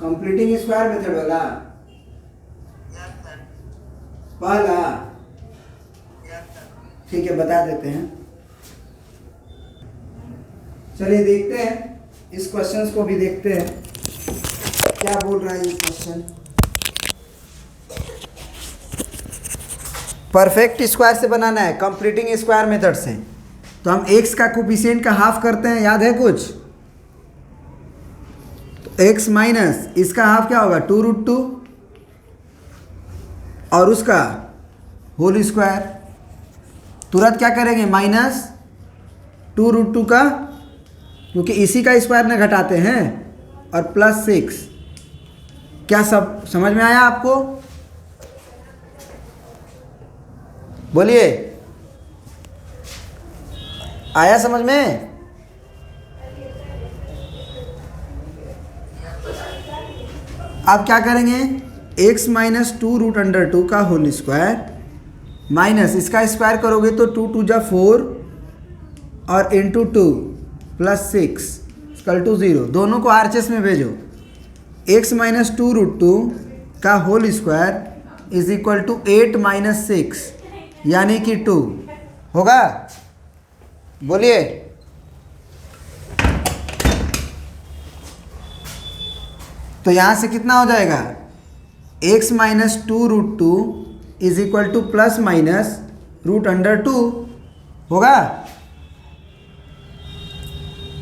Completing square method वाला पहला। ठीक है, बता देते हैं। चलिए देखते हैं, इस क्वेश्चन को भी देखते हैं क्या बोल रहा है ये क्वेश्चन। परफेक्ट स्क्वायर से बनाना है, कंप्लीटिंग स्क्वायर मेथड से। तो हम x का कोफिशिएंट का हाफ करते हैं, याद है कुछ? तो x माइनस इसका हाफ क्या होगा, 2√2 और उसका होल स्क्वायर। तुरंत क्या करेंगे, माइनस 2√2 का, क्योंकि इसी का स्क्वायर में घटाते हैं, और प्लस 6। क्या सब समझ में आया आपको? बोलिए, आया समझ में? अब क्या करेंगे, x माइनस 2√2 का होल स्क्वायर माइनस इसका स्क्वायर करोगे तो 2 2 जा 4 और इंटू 2 प्लस 6 इक्वल टू 0। दोनों को आरएचएस में भेजो। x माइनस 2√2 का whole square is equal to 8 minus 6 यानी कि 2 होगा। बोलिए, तो यहाँ से कितना हो जाएगा, x minus 2√2 is equal to plus minus √2 होगा।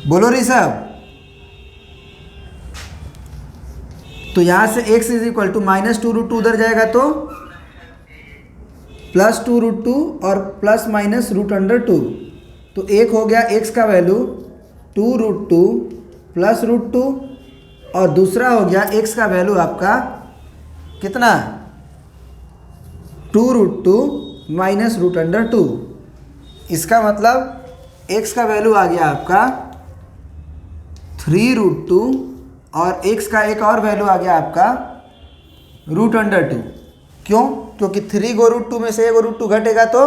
बोलो ऋषभ। तो यहाँ से x is equal to minus 2√2 उधर जाएगा तो प्लस 2√2 और प्लस माइनस √2। तो एक हो गया x का वैल्यू 2√2 प्लस √2 और दूसरा हो गया x का वैल्यू आपका कितना, 2√2 माइनस √2। इसका मतलब x का वैल्यू आ गया आपका 3√2 और x का एक और वैल्यू आ गया आपका √2। क्यों? क्योंकि 3 को √2 में से एक √2 घटेगा तो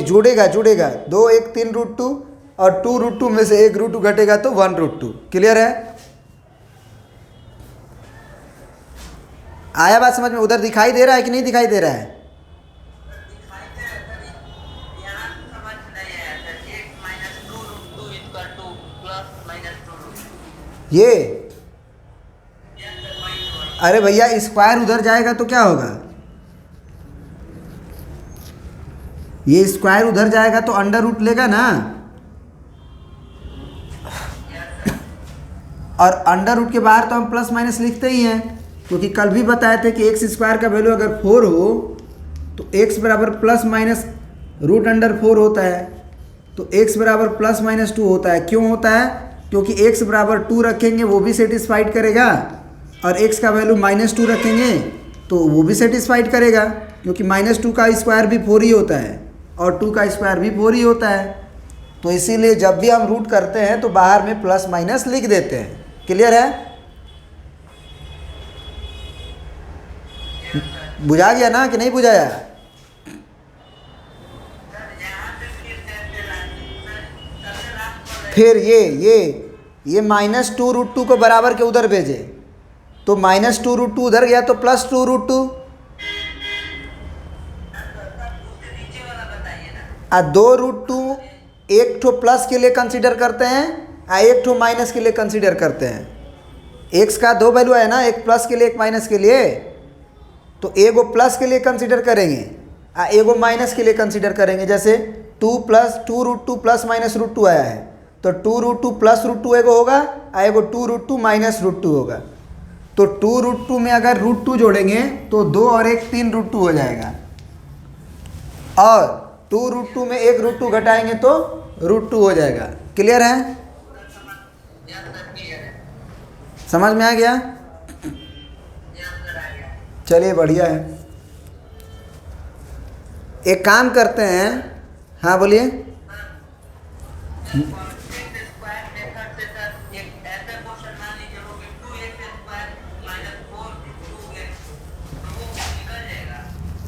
जुड़ेगा 2 1 3√2 और 2√2 में से एक √2 घटेगा तो 1√2। क्लियर है? आया बात समझ में? उधर दिखाई दे रहा है कि नहीं दिखाई दे रहा है? ये अरे भैया, स्क्वायर उधर जाएगा तो क्या होगा, ये स्क्वायर उधर जाएगा तो अंडर रूट लेगा ना, और अंडर रूट के बाहर तो हम प्लस माइनस लिखते ही हैं, क्योंकि कल भी बताए थे कि x स्क्वायर का वैल्यू अगर 4 हो तो x बराबर प्लस माइनस √4 होता है। तो x बराबर प्लस माइनस 2 होता है। क्यों होता है? क्योंकि x बराबर 2 रखेंगे वो भी सेटिस्फाइड करेगा, और x का वैल्यू -2 रखेंगे तो वो भी सेटिस्फाइड करेगा, क्योंकि -2 का स्क्वायर भी 4 ही होता है और 2 का स्क्वायर भी 4 ही होता है। तो इसीलिए जब भी हम रूट करते हैं तो बाहर में प्लस माइनस लिख देते हैं। क्लियर है? बुझा गया ना कि नहीं बुझाया? फिर ये -2√2 को बराबर के उधर भेजे तो -2√2 उधर गया तो +2√2। आ 2√2 एक ठो प्लस के लिए कंसीडर करते हैं और एक ठो माइनस के लिए कंसीडर करते हैं। एक्स का दो वैल्यू है ना, एक प्लस के लिए एक माइनस के लिए। तो एगो प्लस के लिए कंसीडर करेंगे और एगो माइनस के लिए कंसीडर करेंगे। जैसे 2 प्लस माइनस √2 आया है तो 2√2 प्लस √2 एगो होगा और एगो 2√2 माइनस √2 होगा। तो 2√2 में अगर √2 जोड़ेंगे तो 2 और 1 3√2 हो जाएगा, और 2√2 में एक √2 घटाएंगे तो √2 हो जाएगा। क्लियर है? समझ में आ गया? चलिए बढ़िया है। एक काम करते हैं, हाँ बोलिए।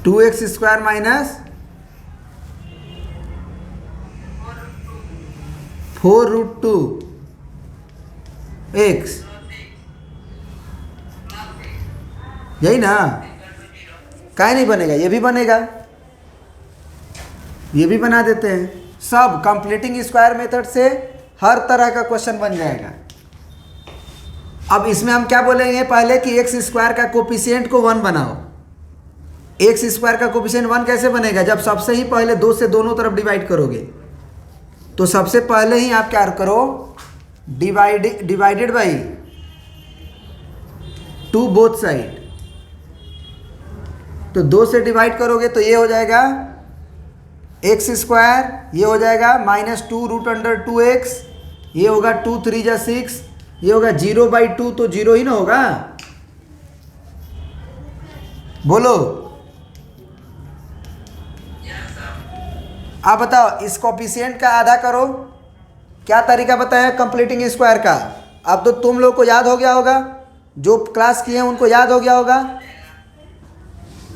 Two x square minus 4√2 x, यही ना? काहे नहीं बनेगा? ये भी बनेगा, ये भी बना देते हैं। सब कंप्लीटिंग स्क्वायर मेथड से हर तरह का क्वेश्चन बन जाएगा। अब इसमें हम क्या बोलेंगे? पहले कि एक्स स्क्वायर का कोफिशिएंट को 1 बनाओ। एक्स स्क्वायर का कोफिशिएंट 1 कैसे बनेगा? जब सबसे ही पहले 2 से दोनों तरफ डिवाइड करोगे। तो सबसे पहले ही आप क्या करो? Divided by 2 both side. तो 2 से डिवाइड करोगे तो ये हो जाएगा एक्स स्क्वायर, ये हो जाएगा -2√√2x, ये होगा 2 3 जा 6, ये होगा 0/2, तो 0 ही ना होगा? बोलो। आप बताओ, इस कोफिशिएंट का आधा करो। क्या तरीका बताया कंप्लीटिंग स्क्वायर का? अब तो तुम लोग को याद हो गया होगा, जो क्लास किए हैं उनको याद हो गया होगा।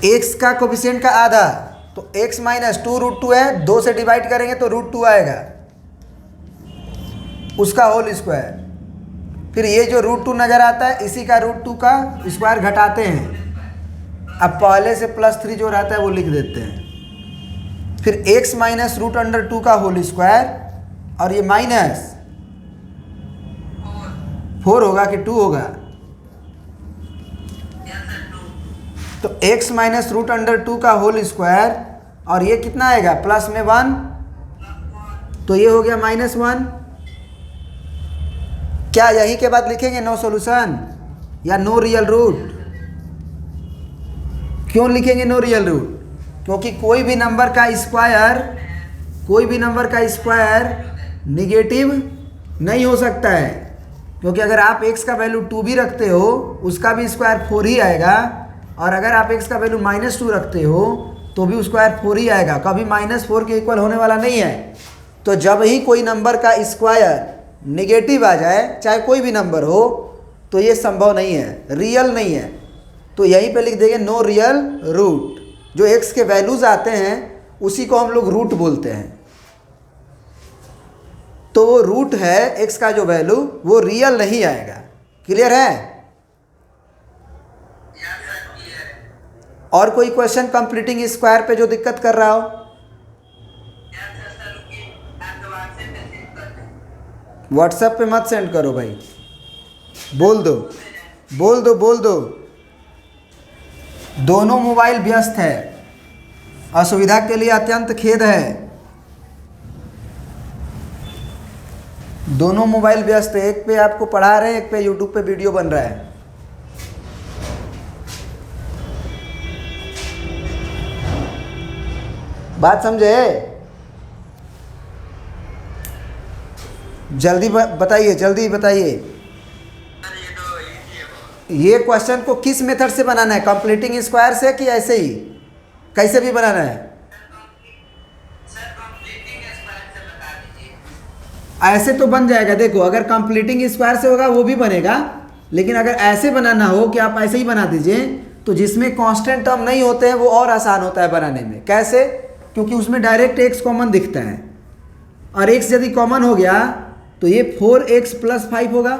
एक्स का कोफिशिएंट का आधा, तो x -2√2 है, 2 से डिवाइड करेंगे तो √2 आएगा, उसका होल स्क्वायर। फिर ये जो √2 नज़र आता है, इसी का √2 का स्क्वायर घटाते हैं। अब पहले से +3 जो रहता है वो लिख देते हैं। फिर x -√2 का होल स्क्वायर, और ये -4 होगा कि 2 होगा? तो x -√2 का होल स्क्वायर, और ये कितना आएगा? प्लस में 1, तो ये हो गया -1। क्या यही के बाद लिखेंगे नो सॉल्यूशन या नो रियल रूट? क्यों लिखेंगे नो रियल रूट? क्योंकि कोई भी नंबर का स्क्वायर निगेटिव नहीं हो सकता है। क्योंकि अगर आप x का वैल्यू 2 भी रखते हो, उसका भी स्क्वायर 4 ही आएगा, और अगर आप x का वैल्यू -2 रखते हो तो भी स्क्वायर 4 ही आएगा, कभी -4 के इक्वल होने वाला नहीं है। तो जब ही कोई नंबर का स्क्वायर नेगेटिव आ जाए, चाहे कोई भी नंबर हो, तो ये संभव नहीं है, रियल नहीं है। तो यहीं पे लिख देंगे नो रियल रूट। जो x के वैल्यूज आते हैं उसी को हम लोग रूट बोलते हैं। तो वो रूट है x का जो वैल्यू, वो रियल नहीं आएगा। क्लियर है? और कोई क्वेश्चन कंप्लीटिंग स्क्वायर पे जो दिक्कत कर रहा हो? व्हाट्सएप पे मत सेंड करो भाई, बोल दो। दोनों मोबाइल व्यस्त है, असुविधा के लिए अत्यंत खेद है। दोनों मोबाइल व्यस्त है, एक पे आपको पढ़ा रहे हैं, एक पे यूट्यूब पे वीडियो बन रहा है। बात समझे? जल्दी बताइए। ये क्वेश्चन को किस मेथड से बनाना है? कंप्लीटिंग स्क्वायर से कि ऐसे ही? कैसे भी बनाना है? ऐसे तो बन जाएगा। देखो, अगर कंप्लीटिंग स्क्वायर से होगा वो भी बनेगा, लेकिन अगर ऐसे बनाना हो कि आप ऐसे ही बना दीजिए, तो जिसमें कांस्टेंट टर्म नहीं होते हैं वो और आसान होता है बनाने में। कैसे? क्योंकि उसमें डायरेक्ट x कॉमन दिखता है, और x यदि कॉमन हो गया तो ये 4x + 5 होगा।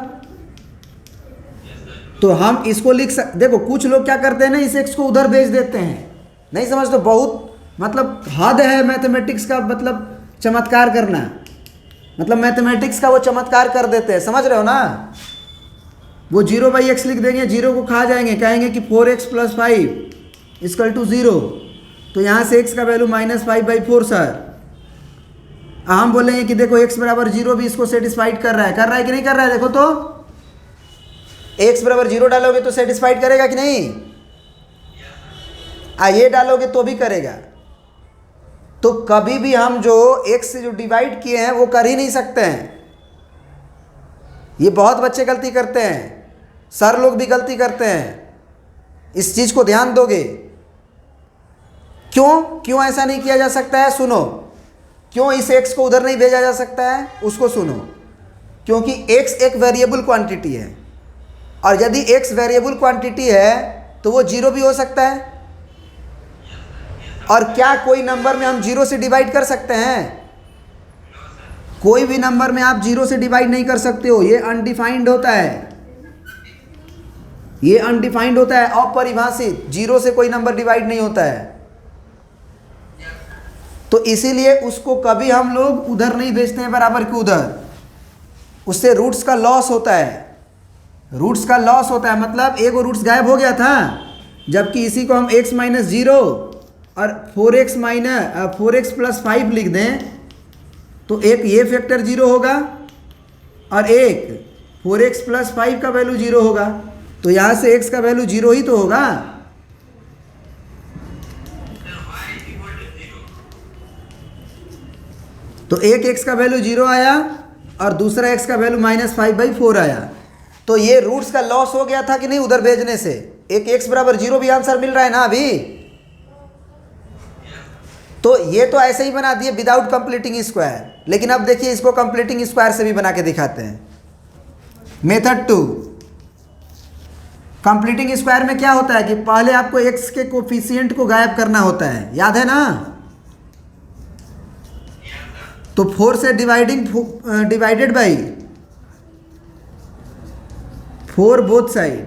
तो हम इसको लिख सकते। देखो, कुछ लोग क्या करते हैं ना, इस x को उधर भेज देते हैं। नहीं समझ तो बहुत मतलब हद है मैथमेटिक्स का, मतलब चमत्कार करना, मतलब मैथमेटिक्स का वो चमत्कार कर देते हैं। समझ रहे हो ना? वो 0/x लिख देंगे, 0 को खा जाएंगे, कहेंगे कि 4x + 5 = 0। तो यहाँ से x का वैल्यू -5/4 सर। हम बोलेंगे कि देखो x = 0 भी इसको सेटिस्फाइड कर रहा है कि नहीं कर रहा है? देखो तो x = 0 डालोगे तो सेटिस्फाइड करेगा कि नहीं? ये डालोगे तो भी करेगा। तो कभी भी हम जो x से जो डिवाइड किए हैं वो कर ही नहीं सकते हैं। ये बहुत बच्चे गलती करते हैं, सर लोग भी गलती करते हैं। इस चीज़ को ध्यान दोगे। क्यों ऐसा नहीं किया जा सकता है? सुनो, क्यों इस x को उधर नहीं भेजा जा सकता है उसको सुनो। क्योंकि x एक वेरिएबल क्वांटिटी है, और यदि x वेरिएबल क्वांटिटी है तो वो 0 भी हो सकता है। और क्या कोई नंबर में हम 0 से डिवाइड कर सकते हैं? कोई भी नंबर में आप जीरो से डिवाइड नहीं कर सकते हो, ये अनडिफाइंड होता है, ये अनडिफाइंड होता है, अपरिभाषित। जीरो से कोई नंबर डिवाइड नहीं होता है, तो इसीलिए उसको कभी हम लोग उधर नहीं भेजते हैं बराबर के उधर, उससे रूट्स का लॉस होता है, रूट्स का लॉस होता है। मतलब एक रूट्स गायब हो गया था, जबकि इसी को हम x माइनस जीरो और 4x प्लस 5 लिख दें तो एक ये फैक्टर जीरो होगा और एक 4x प्लस 5 का वैल्यू जीरो होगा, तो यहाँ से x का वैल्यू जीरो ही तो होगा। तो एक x का वैल्यू जीरो आया और दूसरा x का वैल्यू -5/4 आया, तो ये रूट्स का लॉस हो गया था कि नहीं उधर भेजने से। एक x बराबर जीरो भी आंसर मिल रहा है ना अभी, तो ये तो ऐसे ही बना दिए विदाउट कंप्लीटिंग स्क्वायर। लेकिन अब देखिए इसको कंप्लीटिंग स्क्वायर से भी बना के दिखाते हैं। मेथड 2, कंप्लीटिंग स्क्वायर में क्या होता है कि पहले आपको x के कोफिशिएंट को गायब करना होता है, याद है ना। तो 4 से डिवाइडेड बाई 4 बोथ साइड,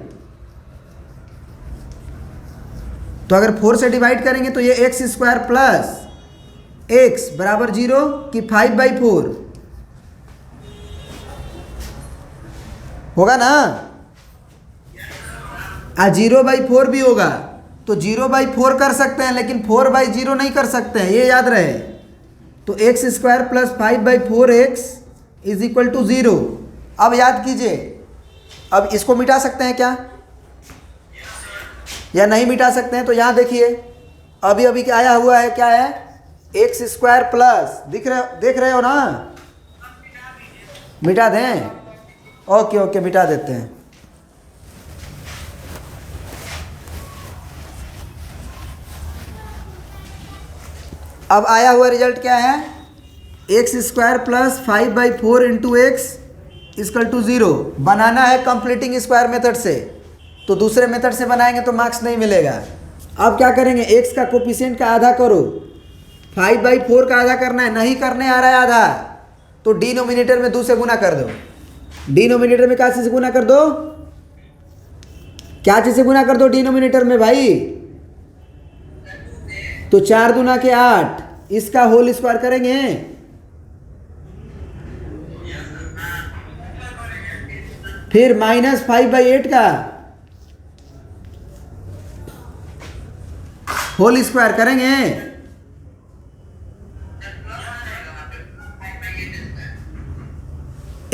तो अगर 4 से डिवाइड करेंगे तो ये एक्स स्क्वायर प्लस एक्स बराबर जीरो कि 5/4 होगा ना। 0/4 भी होगा, तो 0/4 कर सकते हैं लेकिन 4/0 नहीं कर सकते हैं, ये याद रहे। तो x square plus 5/4x is equal to 0। अब याद कीजिए, अब इसको मिटा सकते हैं क्या या नहीं मिटा सकते हैं। तो यहाँ देखिए अभी क्या आया हुआ है, क्या है, एक्स स्क्वायर प्लस, देख रहे हो ना, मिटा दें। ओके मिटा देते हैं। अब आया हुआ रिजल्ट क्या है, x square plus 5/4 into x equal to 0। बनाना है कंप्लीटिंग स्क्वायर मेथड से, तो दूसरे मेथड से बनाएंगे तो मार्क्स नहीं मिलेगा। अब क्या करेंगे, एक्स का कोफिशिएंट का आधा करो, 5/4 का आधा करना है, नहीं करने आ रहा है आधा, तो डिनोमिनेटर में 2 से गुना कर दो। डिनोमिनेटर में क्या चीज़ से गुना कर दो, क्या चीज़ से गुना कर दो डिनोमिनेटर में भाई, तो 4 दूना के 8, इसका होल स्क्वायर करेंगे। फिर -5/8 का होल स्क्वायर करेंगे।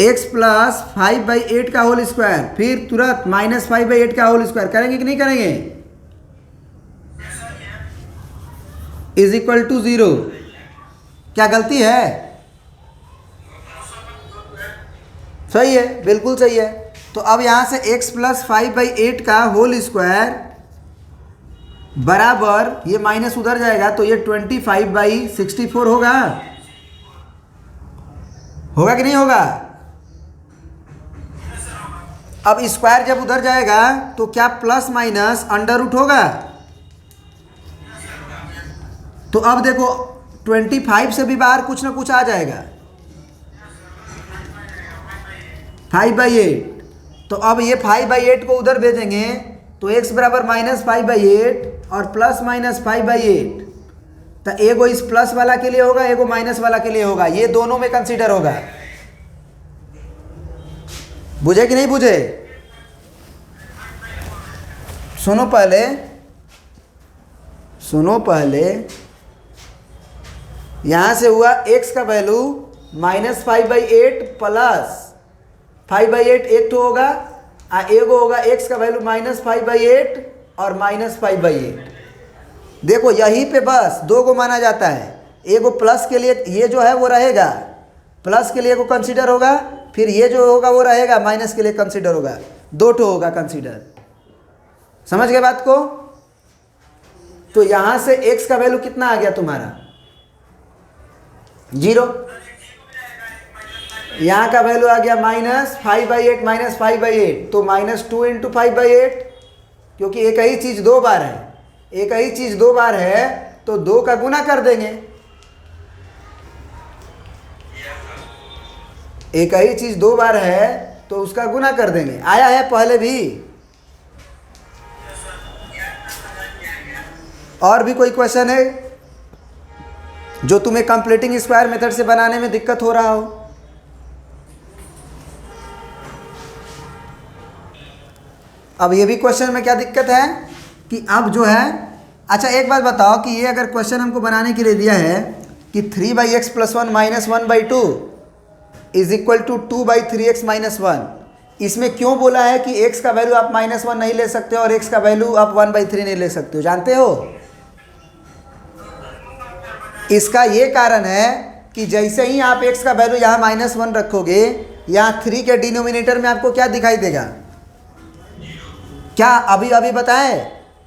x प्लस 5/8 का होल स्क्वायर, फिर तुरंत -5/8 का होल स्क्वायर करेंगे कि नहीं करेंगे, इज इक्वल टू 0। क्या गलती है, सही है, बिल्कुल सही है। तो अब यहाँ से x प्लस 5/8 का होल स्क्वायर बराबर, ये माइनस उधर जाएगा तो ये 25/64 होगा कि नहीं होगा। अब स्क्वायर जब उधर जाएगा तो क्या प्लस माइनस अंडर रूट होगा। तो अब देखो 25 से भी बाहर कुछ ना कुछ आ जाएगा, 5/8। तो अब ये 5/8 को उधर भेजेंगे तो x बराबर -5/8 और प्लस -5/8, तो एगो इस प्लस वाला के लिए होगा, एगो माइनस वाला के लिए होगा, ये दोनों में कंसीडर होगा। बुझे कि नहीं बुझे, सुनो पहले यहां से हुआ x का वैल्यू -5/8 प्लस 5/8 एक तो होगा, एगो होगा x का वैल्यू -5/8 और -5/8। देखो यहीं पे बस 2 को माना जाता है, एगो प्लस के लिए ये जो है वो रहेगा, प्लस के लिए को कंसीडर होगा, फिर ये जो होगा वो रहेगा माइनस के लिए कंसीडर होगा, 2 ठो होगा कंसीडर। समझ गए बात को। तो यहां से x का वैल्यू कितना आ गया तुम्हारा, 0। यहाँ का वैल्यू आ गया -5/8 -5/8, तो -2 इंटू 5/8, क्योंकि एक ही चीज़ 2 बार है, एक ही चीज़ 2 बार है तो 2 का गुना कर देंगे। एक ही चीज़ दो बार है तो उसका गुना कर देंगे। आया है पहले भी। और भी कोई क्वेश्चन है जो तुम्हें कंप्लीटिंग स्क्वायर मेथड से बनाने में दिक्कत हो रहा हो? अब ये भी क्वेश्चन में क्या दिक्कत है कि अब जो है, अच्छा एक बात बताओ कि ये अगर क्वेश्चन हमको बनाने के लिए दिया है कि 3/x + 1 - 1/2 = 2/3x - 1, इसमें क्यों बोला है कि x का वैल्यू आप -1 नहीं ले सकते और x का वैल्यू आप 1/3 नहीं ले सकते हो, जानते हो? इसका ये कारण है कि जैसे ही आप x का वैल्यू यहाँ -1 रखोगे, यहाँ 3 के डिनोमिनेटर में आपको क्या दिखाई देगा? क्या अभी बताएं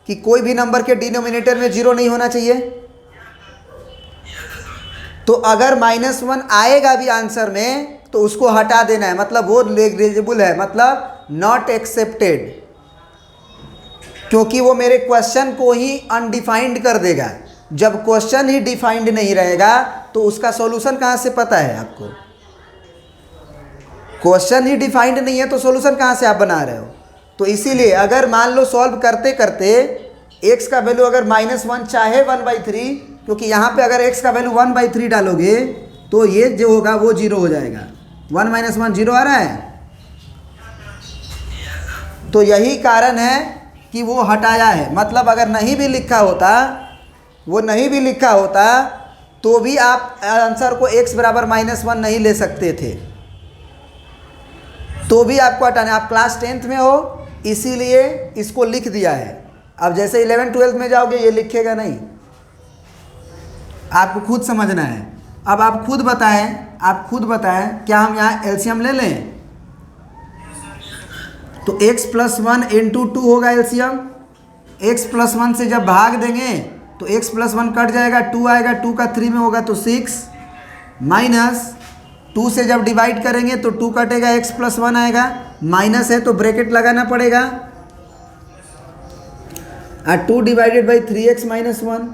कि कोई भी नंबर के डिनोमिनेटर में 0 नहीं होना चाहिए? तो अगर -1 आएगा भी आंसर में तो उसको हटा देना है, मतलब वो नेग्लिजिबल है, मतलब नॉट एक्सेप्टेड, क्योंकि वो मेरे क्वेश्चन को ही अनडिफाइंड कर देगा। जब क्वेश्चन ही डिफाइंड नहीं रहेगा तो उसका सॉल्यूशन कहाँ से पता है आपको? क्वेश्चन ही डिफाइंड नहीं है तो सॉल्यूशन कहाँ से आप बना रहे हो? तो इसीलिए अगर मान लो सॉल्व करते करते x का वैल्यू अगर -1 चाहे 1/3, क्योंकि यहाँ पे अगर x का वैल्यू 1/3 डालोगे तो ये जो होगा वो 0 हो जाएगा। 1 - 1 0 आ रहा है। तो यही कारण है कि वो हटाया है। मतलब अगर नहीं भी लिखा होता, वो नहीं भी लिखा होता तो भी आप आंसर को x बराबर -1 नहीं ले सकते थे, तो भी आपको हटाना। आप क्लास 10th में हो इसीलिए इसको लिख दिया है। अब जैसे 11th 12th में जाओगे ये लिखेगा नहीं, आपको खुद समझना है। अब आप खुद बताएं क्या हम यहाँ एलसीएम ले लें? तो x + 1 × 2 होगा एलसीएम। x + 1 से जब भाग देंगे तो x + 1 कट जाएगा, 2 आएगा, 2 का 3 में होगा तो 6, माइनस 2 से जब डिवाइड करेंगे तो 2 कटेगा, x + 1 आएगा, माइनस है तो ब्रैकेट लगाना पड़ेगा, 2 / 3x - 1।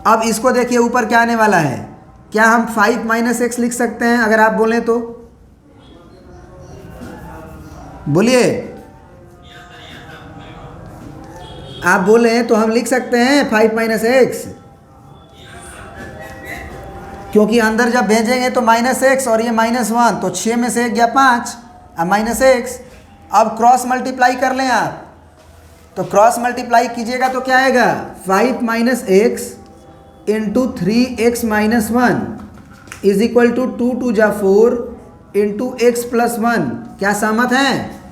अब इसको देखिए ऊपर क्या आने वाला है। क्या हम 5 - x लिख सकते हैं? अगर आप बोलें तो बोलिए, आप बोले तो हम लिख सकते हैं 5 - x, क्योंकि अंदर जब भेजेंगे तो -x और ये -1 तो 6 में से 1 गया 5 अब -x। अब क्रॉस मल्टीप्लाई कर लें आप, तो क्रॉस मल्टीप्लाई कीजिएगा तो क्या आएगा? 5 - x × 3x - 1 = 2 × 2 = 4 × x + 1। क्या सहमत हैं?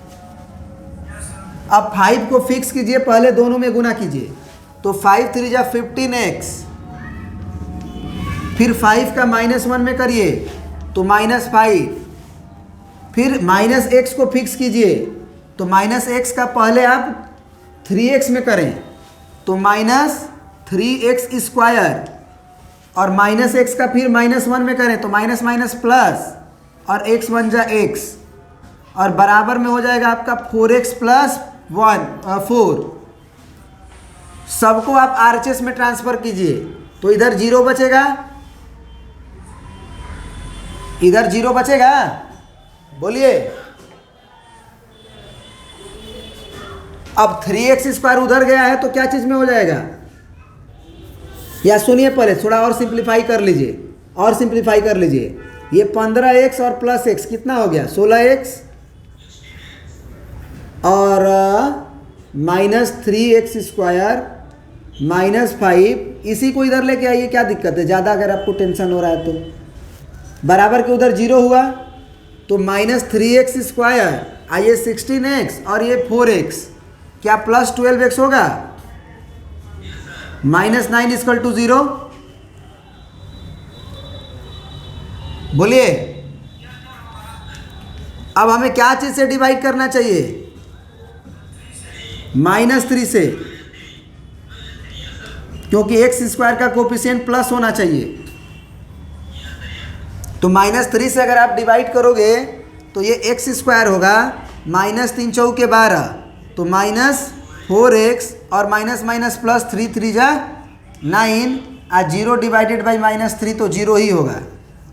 अब 5 को फिक्स कीजिए, पहले दोनों में गुना कीजिए, तो 5 × 3 = 15x, फिर 5 का -1 में करिए तो -5, फिर -x को फिक्स कीजिए तो -x का पहले आप 3x में करें तो -3x² और -x का फिर -1 में करें तो माइनस प्लस और x बन जा x और बराबर में हो जाएगा आपका 4x + 4। सबको आप RHS में ट्रांसफर कीजिए तो इधर 0 बचेगा, इधर 0 बचेगा, बोलिए। अब 3x² उधर गया है तो क्या चीज में हो जाएगा? या सुनिए पहले थोड़ा और सिंप्लीफाई कर लीजिए, ये 15x और +x कितना हो गया? 16x और -3x² -5, इसी को इधर लेके आइए, क्या दिक्कत है? ज़्यादा अगर आपको टेंशन हो रहा है तो बराबर के उधर 0 हुआ तो -3x², आइए 16x और ये 4x, क्या +12x होगा? -9 = 0, बोलिए। अब हमें क्या चीज़ से डिवाइड करना चाहिए? -3 से, क्योंकि x² का कोफिशिएंट प्लस होना चाहिए। तो -3 से अगर आप डिवाइड करोगे तो ये x² होगा, -3 × 4 = 12 तो -4x और माइनस प्लस 3 3 जा 9 और 0 / -3 तो 0 ही होगा।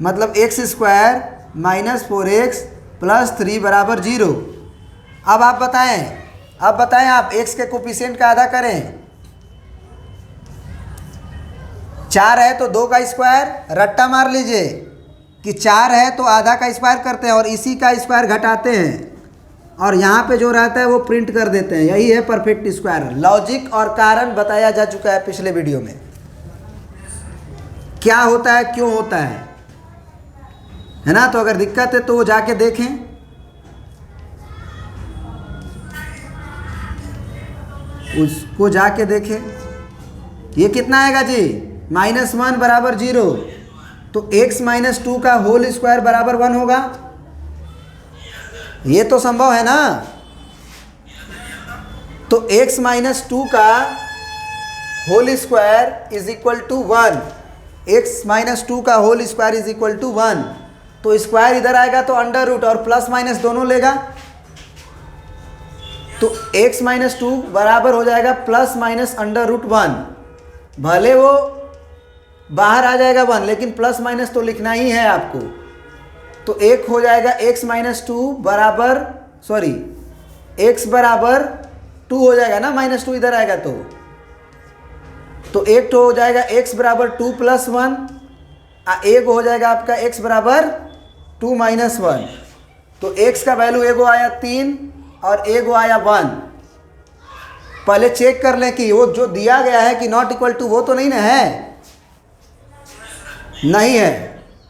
मतलब x² -4x + 3 बराबर 0। अब आप बताएं आप x के कोफिशिएंट का आधा करें। 4 है तो 2 का स्क्वायर, रट्टा मार लीजिए कि 4 है तो आधा का स्क्वायर करते हैं और इसी का स्क्वायर घटाते हैं और यहाँ पे जो रहता है वो प्रिंट कर देते हैं। यही है परफेक्ट स्क्वायर। लॉजिक और कारण बताया जा चुका है पिछले वीडियो में, क्या होता है क्यों होता है ना। तो अगर दिक्कत है तो वो जाके देखें। उसको जाके देखें। ये कितना आएगा जी? -1 बराबर 0, तो x - 2 का होल स्क्वायर बराबर 1 होगा। ये तो संभव है ना। तो x - 2 का whole square is equal to 1। x - 2 का whole square is equal to 1। तो स्क्वायर इधर आएगा तो अंडर रूट और प्लस माइनस दोनों लेगा, तो x - 2 बराबर हो जाएगा ±√1। भले वो बाहर आ जाएगा 1, लेकिन प्लस माइनस तो लिखना ही है आपको। तो एक हो जाएगा x - 2 बराबर x बराबर 2 हो जाएगा ना, -2 इधर आएगा तो एक तो हो जाएगा x बराबर 2 + 1, एक हो जाएगा आपका x बराबर 2 - 1। तो x का वैल्यू एगो आया 3 और एगो आया 1। पहले चेक कर लें कि वो जो दिया गया है कि नॉट इक्वल टू वो तो नहीं ना है, नहीं है,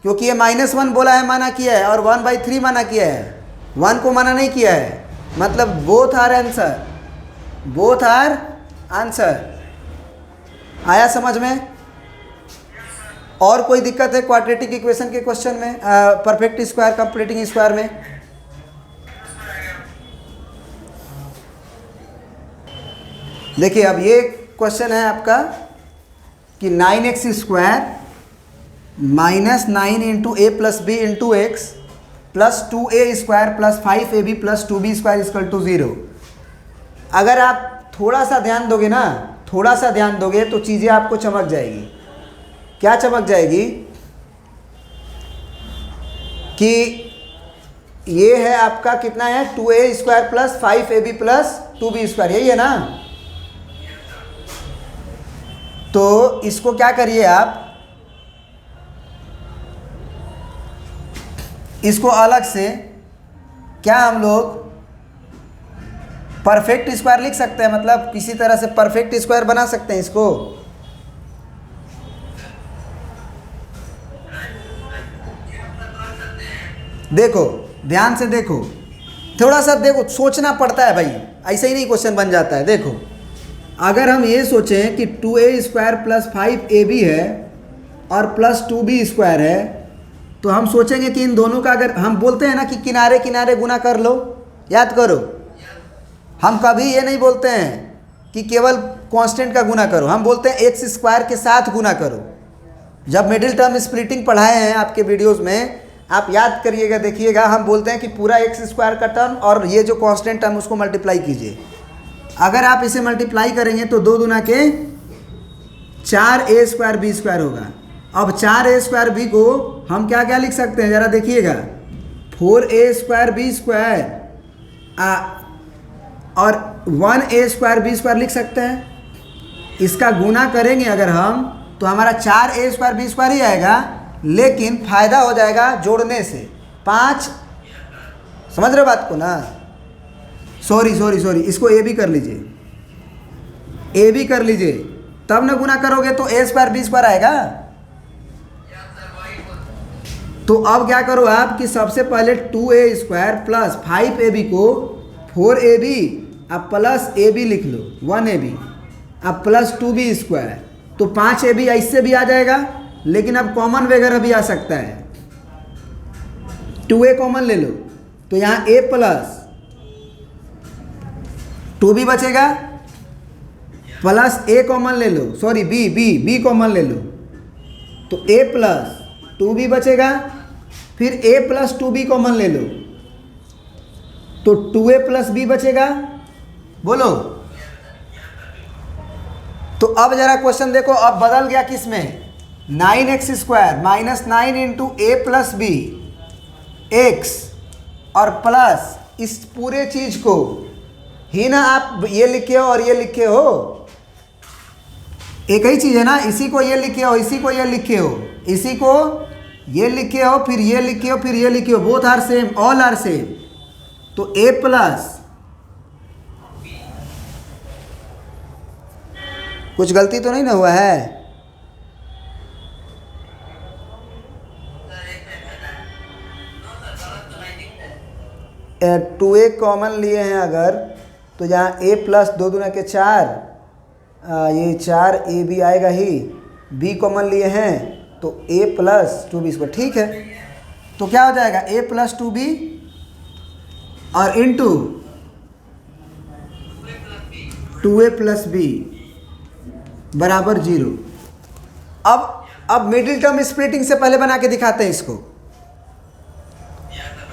क्योंकि ये -1 बोला है, माना किया है, और 1/3 माना किया है, 1 को माना नहीं किया है। मतलब बोथ आर आंसर। आया समझ में? और कोई दिक्कत है क्वाड्रेटिक इक्वेशन के क्वेश्चन में, परफेक्ट स्क्वायर कंप्लीटिंग स्क्वायर में? देखिए अब ये क्वेश्चन है आपका कि 9x² -9 × a + b × x + 2a² + 5ab + 2b² = 0। अगर आप थोड़ा सा ध्यान दोगे तो चीज़ें आपको चमक जाएगी। क्या चमक जाएगी कि ये है आपका कितना है, 2a² + 5ab + 2b², यही है ना। तो इसको क्या करिए आप, इसको अलग से क्या हम लोग परफेक्ट स्क्वायर लिख सकते हैं, मतलब किसी तरह से परफेक्ट स्क्वायर बना सकते हैं इसको। देखो ध्यान से देखो, थोड़ा सा देखो, सोचना पड़ता है भाई, ऐसे ही नहीं क्वेश्चन बन जाता है। देखो अगर हम ये सोचें कि 2a² + 5ab है और +2b² है, तो हम सोचेंगे कि इन दोनों का, अगर हम बोलते हैं ना कि किनारे किनारे गुना कर लो, याद करो, हम कभी ये नहीं बोलते हैं कि केवल कांस्टेंट का गुना करो, हम बोलते हैं x² के साथ गुना करो। जब मिडिल टर्म स्प्लिटिंग पढ़ाए हैं आपके वीडियोस में, आप याद करिएगा, देखिएगा, हम बोलते हैं कि पूरा x² का टर्म और ये जो कांस्टेंट टर्म उसको मल्टीप्लाई कीजिए। अगर आप इसे मल्टीप्लाई करेंगे तो 2 दूना के 4a² b² होगा। अब 4a² b को हम क्या क्या लिख सकते हैं, ज़रा देखिएगा, 4a² b² और 1a² b² लिख सकते हैं। इसका गुना करेंगे अगर हम तो हमारा 4a² b² ही आएगा, लेकिन फ़ायदा हो जाएगा जोड़ने से 5। समझ रहे बात को ना? सॉरी, इसको ए भी कर लीजिए, तब ना गुना करोगे तो a² b² आएगा। तो अब क्या करो आप कि सबसे पहले 2a² + 5ab को 4ab अब प्लस ab लिख लो, 1ab अब प्लस 2b², तो 5ab ऐसे भी आ जाएगा, लेकिन अब कॉमन वगैरह भी आ सकता है। 2a कॉमन ले लो तो यहाँ a + 2b बचेगा, प्लस a कॉमन ले लो, सॉरी b कॉमन ले लो, तो a + 2b बचेगा, फिर a + 2b कॉमन ले लो तो 2a + b बचेगा। बोलो। तो अब जरा क्वेश्चन देखो, अब बदल गया किस में, 9x² -9 × a + b एक्स और प्लस इस पूरे चीज को ही ना आप ये लिखे हो और ये लिखे हो, एक ही चीज है ना, इसी को ये लिखे हो, इसी को ये लिखे हो, इसी को ये लिखे हो, फिर ये लिखे हो, फिर ये लिखे हो, both are same, all are same. तो ए प्लस, कुछ गलती तो नहीं ना हुआ है? 2a कॉमन लिए हैं अगर, तो यहाँ a प्लस 2 दूना के 4, ये 4ab आएगा ही, b कॉमन लिए हैं तो a प्लस 2b स्क्वायर, ठीक है। तो क्या हो जाएगा a प्लस 2b और इंटू 2a प्लस b बराबर 0। अब मिडिल टर्म स्प्लिटिंग से पहले बना के दिखाते हैं इसको।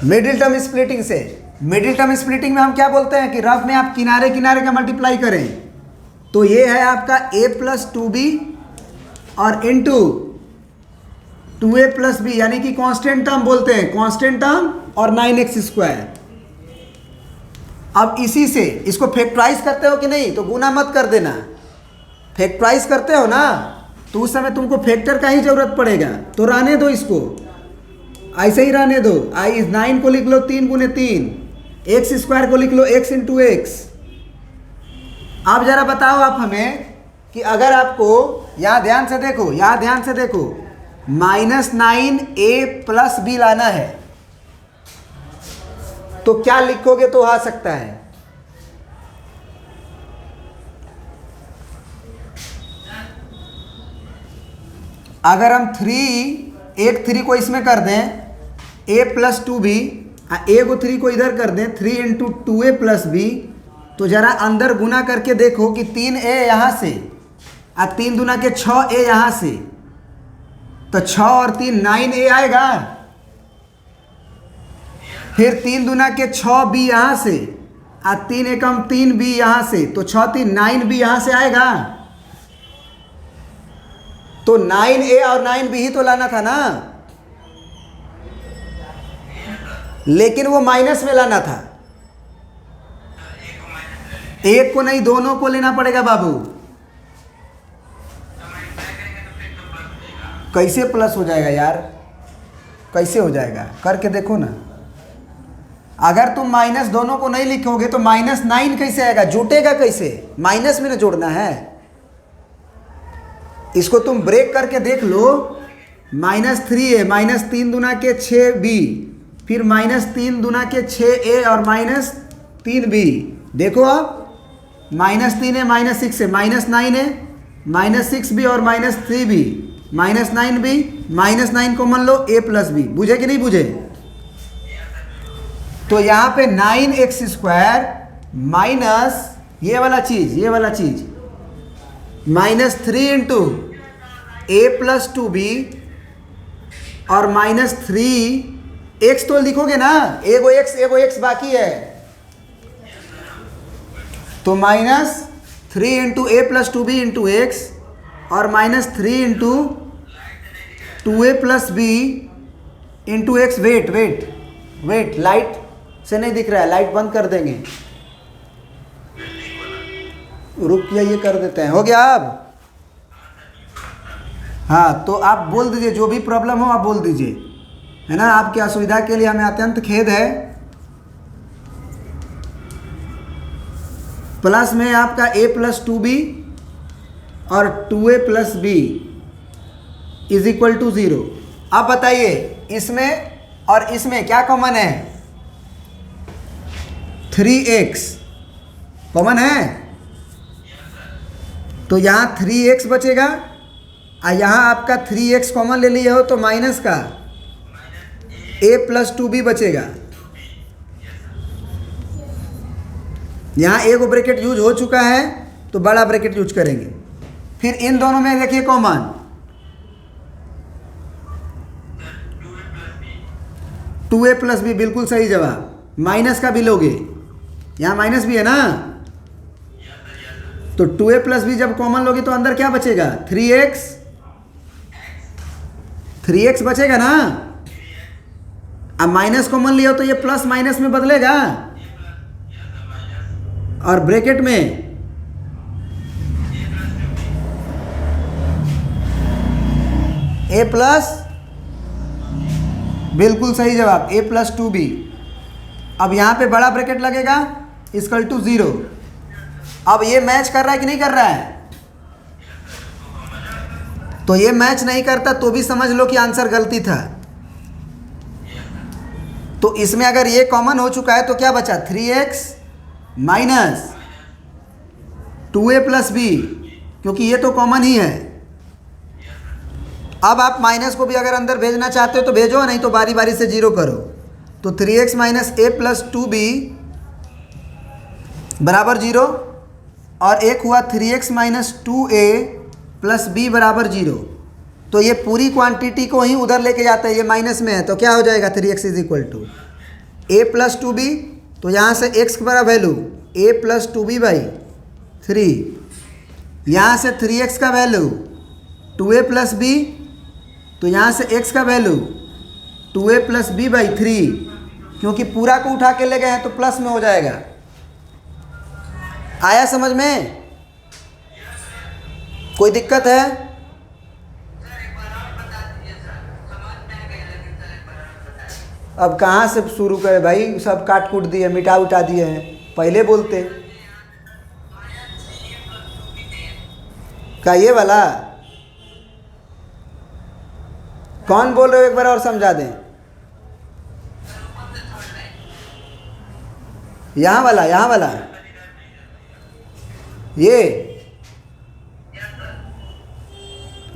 मिडिल टर्म स्प्लिटिंग से, मिडिल टर्म स्प्लिटिंग में हम क्या बोलते हैं कि रफ में आप किनारे किनारे का मल्टीप्लाई करें, तो ये है आपका a प्लस 2b और इंटू 2a प्लस b, यानी कि कांस्टेंट टर्म बोलते हैं, कांस्टेंट टर्म और 9x स्क्वायर। अब इसी से इसको फैक्टराइज करते हो कि नहीं, तो गुना मत कर देना, फैक्टराइज करते हो ना तो उस समय तुमको फैक्टर का ही जरूरत पड़ेगा, तो रहने दो इसको, ऐसे ही रहने दो। 9 को लिख लो 3 गुने 3, एक्स स्क्वायर को लिख लो x इंटू एक्स। अब जरा बताओ आप हमें कि अगर आपको यहाँ ध्यान से देखो, यहाँ ध्यान से देखो, -9a प्लस b लाना है तो क्या लिखोगे तो आ सकता है? अगर हम 3 को इसमें कर दें a प्लस 2b, a को 3 को इधर कर दें 3 इंटू 2a प्लस b, तो जरा अंदर गुना करके देखो कि 3a यहाँ से और 3 दूना के 6a यहाँ से, तो 6 और 3 9a आएगा। फिर 3 दूना के 6b यहाँ से और 3 एकम 3b यहाँ से, तो 6 3 9b यहाँ से आएगा। तो 9a और 9b ही तो लाना था ना, लेकिन वो माइनस में लाना था, एक को नहीं दोनों को लेना पड़ेगा बाबू। कैसे प्लस हो जाएगा यार, कैसे हो जाएगा, करके देखो ना। अगर तुम माइनस दोनों को नहीं लिखोगे तो -9 कैसे आएगा, जुटेगा कैसे, माइनस में ना जोड़ना है। इसको तुम ब्रेक करके देख लो, -3a, -3 दूना के 6b, फिर -3 दूना के 6a और -3b, देखो आप, -3a -6a -9a, -6b और -3b, -9b, -9 को मान लो a प्लस b, बुझे कि नहीं बुझे? तो यहाँ पे 9x स्क्वायर माइनस ये वाला चीज -3 इंटू a प्लस 2b और -3x तो लिखोगे ना, एगो x बाकी है, तो -3 into a plus 2b into x और -3 into 2a plus b into x। Wait light से नहीं दिख रहा है, लाइट बंद कर देंगे, रुक जाइए, कर देते हैं, हो गया अब? हाँ, तो आप बोल दीजिए, जो भी प्रॉब्लम हो आप बोल दीजिए, है ना। आपकी असुविधा के लिए हमें अत्यंत खेद है। प्लस में आपका a प्लस 2b और 2a plus b is equal to 0। अब बताइए इसमें और इसमें क्या कॉमन है? 3x कॉमन है, तो यहाँ 3x बचेगा और यहाँ आपका 3x कॉमन ले लिए हो तो माइनस का a प्लस 2b बचेगा। यहाँ a को ब्रैकेट यूज हो चुका है तो बड़ा ब्रैकेट यूज करेंगे। फिर इन दोनों में देखिए कॉमन 2a प्लस b, बिल्कुल सही जवाब। माइनस का भी लोगे, यहाँ माइनस भी है ना, तो 2a प्लस b जब कॉमन लोगे तो अंदर क्या बचेगा? 3x बचेगा ना। अब माइनस कॉमन लिया तो ये प्लस माइनस में बदलेगा, और ब्रैकेट में ए प्लस, बिल्कुल सही जवाब, ए प्लस 2b। अब यहाँ पे बड़ा ब्रैकेट लगेगा इक्वल टू 0। अब ये मैच कर रहा है कि नहीं कर रहा है? तो ये मैच नहीं करता तो भी समझ लो कि आंसर गलती था। तो इसमें अगर ये कॉमन हो चुका है तो क्या बचा? 3x minus 2a plus b, क्योंकि ये तो कॉमन ही है। अब आप माइनस को भी अगर अंदर भेजना चाहते हो तो भेजो, नहीं तो बारी बारी से जीरो करो। तो 3x minus a plus 2b बराबर 0, और एक हुआ 3x minus 2a plus b बराबर 0। तो ये पूरी क्वांटिटी को ही उधर लेके जाते हैं, ये माइनस में है तो क्या हो जाएगा? 3x is equal to a plus 2b। तो यहाँ से x का value a plus 2b by 3, यहाँ से 3x का वैल्यू 2a प्लस b, तो यहाँ से x का value 2a plus b by 3, क्योंकि पूरा को उठा के ले गए हैं तो प्लस में हो जाएगा। आया समझ में? कोई दिक्कत है? अब कहाँ से शुरू करें भाई, सब काट कूट दिए, मिटा उठा दिए हैं, पहले बोलते। क्या ये वाला? कौन बोल रहे हो, एक बार और समझा दें। यहाँ वाला, यहाँ वाला, ये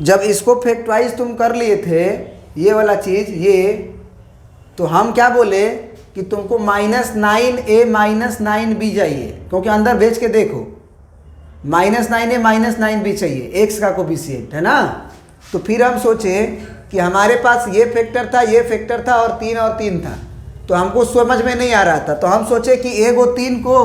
जब इसको फैक्टराइज तुम कर लिए थे, ये वाला चीज़, ये तो हम क्या बोले कि तुमको -9a माइनस 9b चाहिए, क्योंकि अंदर भेज के देखो -9a माइनस 9b चाहिए, x का कोफिशिएंट है ना। तो फिर हम सोचे कि हमारे पास ये फैक्टर था, ये फैक्टर था, और 3 था, तो हमको समझ में नहीं आ रहा था। तो हम सोचे कि एगो 3 को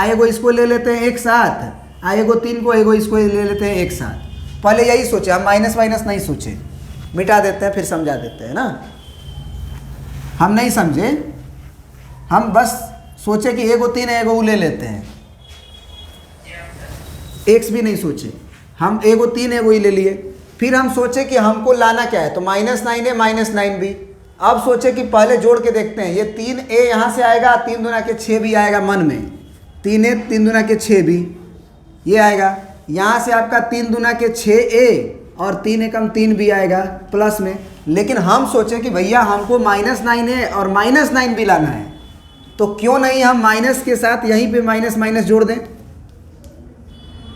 एगो इसको ले लेते हैं एक साथ, एगो 3 को एगो इसको ले लेते हैं एक साथ। पहले यही सोचे हम, माइनस माइनस नहीं सोचे, मिटा देते हैं फिर समझा देते हैं ना। हम नहीं समझे, हम बस सोचे कि एगो 3 एगो वो ले लेते हैं, एक्स भी नहीं सोचे, हम एगो 3 एगो ही ले लिए। फिर हम सोचे कि हमको लाना क्या है, तो -9a माइनस 9b। अब सोचे कि पहले जोड़ के देखते हैं, ये 3a यहाँ से आएगा, 3 दूना के 6 भी आएगा मन में, 3a 3 दूना के 6 भी ये आएगा, यहाँ से आपका 3 दूना के 6a और 3 एकम 3 भी आएगा प्लस में। लेकिन हम सोचे कि भैया हमको -9a और -9 भी लाना है, तो क्यों नहीं हम माइनस के साथ यहीं पे माइनस माइनस जोड़ दें,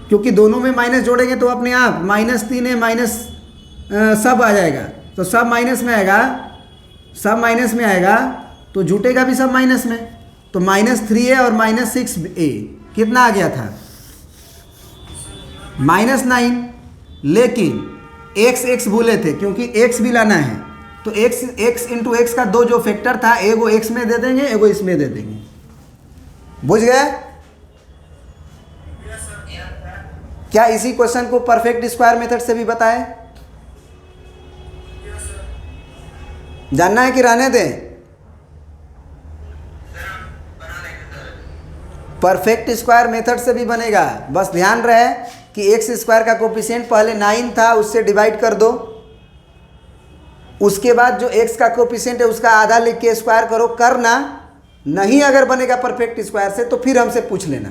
क्योंकि दोनों में माइनस जोड़ेंगे तो अपने आप -3a माइनस सब आ जाएगा, तो सब माइनस में आएगा, सब माइनस में आएगा तो जुटेगा भी सब माइनस में। तो -3a और -6a कितना आ गया था? -9। लेकिन x भूले थे, क्योंकि x भी लाना है, तो x इंटू एक्स का 2 जो फैक्टर था, एगो x में दे देंगे, एगो इसमें दे देंगे। बुझ गए? क्या इसी क्वेश्चन को परफेक्ट स्क्वायर मेथड से भी बताएं? जानना है कि रहने दें? परफेक्ट स्क्वायर मेथड से भी बनेगा, बस ध्यान रहे कि एक्स स्क्वायर का कोफिशिएंट पहले 9 था, उससे डिवाइड कर दो, उसके बाद जो एक्स का कोफिशिएंट है उसका आधा लिख के स्क्वायर करो। करना नहीं अगर बनेगा परफेक्ट स्क्वायर से तो फिर हमसे पूछ लेना।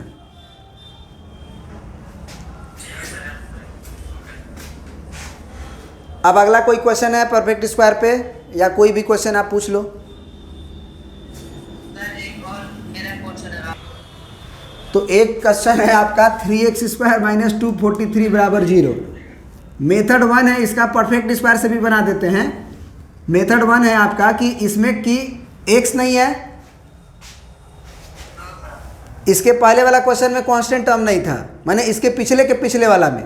अब अगला कोई क्वेश्चन है परफेक्ट स्क्वायर पे, या कोई भी क्वेश्चन आप पूछ लो। तो एक क्वेश्चन है आपका 3x स्क्वायर माइनस 243 बराबर 0। मेथड 1 है, इसका परफेक्ट स्क्वायर से भी बना देते हैं। मेथड 1 है आपका कि इसमें कि x नहीं है, इसके पहले वाला क्वेश्चन में कांस्टेंट टर्म नहीं था, माने इसके पिछले के पिछले वाला में।